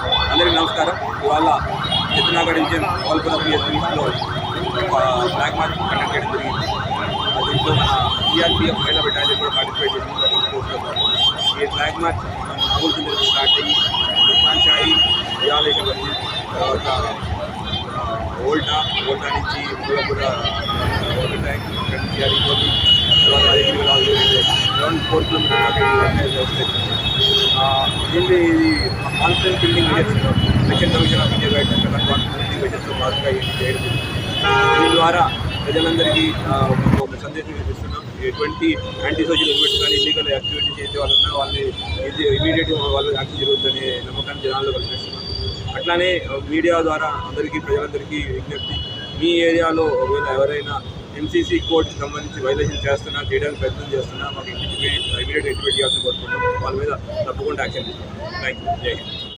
అందరికీ నమస్కారం. ఇవాళ చిత్తనాగఢ్ డివిజన్ గోల్పురం పిఎస్లో ఫ్లాగ్ మార్చ్ కండక్ట్ చేయడం జరిగింది. దీంట్లో మన సిఆర్పిఎఫ్ మహిళా బెటాలియన్ కూడా పార్టిసిపేట్ చేసింది. ఈ ఫ్లాగ్ మార్చ్ నాగుల్ నుంచి స్టార్ట్ అయ్యి కాంచాయి వియాలేశ్వర తర్వాత ఓల్టా నుంచి పూలపుర ట్యాంక్ సిఆర్ఈ తర్వాత 4 కిలోమీటర్స్ వస్తుంది. దీన్ని ఇది confidence building measures second division of India guide confidence building మెజర్స్తో భాగంగా ఇది చేయడం దీని ద్వారా ప్రజలందరికీ ఒక సందేశం ఇస్తున్నాం. ఎటువంటి యాంటీ సోషల్ ఎలిమెంట్స్ కానీ ఇల్లీగల్ యాక్టివిటీ చేసే వాళ్ళు ఉన్నా వాళ్ళని ఇమీడియట్గా వాళ్ళు యాక్షన్ జరుగుతుందనే నమ్మకాన్ని జనాల్లో కల్పిస్తున్నాం. అట్లానే మీడియా ద్వారా ప్రజలందరికీ విజ్ఞప్తి, మీ ఏరియాలో ఒకవేళ ఎవరైనా ఎంసీసీ కోడ్కి సంబంధించి వైలేషన్ చేయడానికి ప్రయత్నం చేస్తున్నా మాకు ఇమీడియట్ ఇంటిమేట్ చేయాల్సి కోరుకుంటున్నాం. వాళ్ళ మీద తప్పకుండా యాక్షన్ తీసుకుంటాం. Thank you. జై హింద్.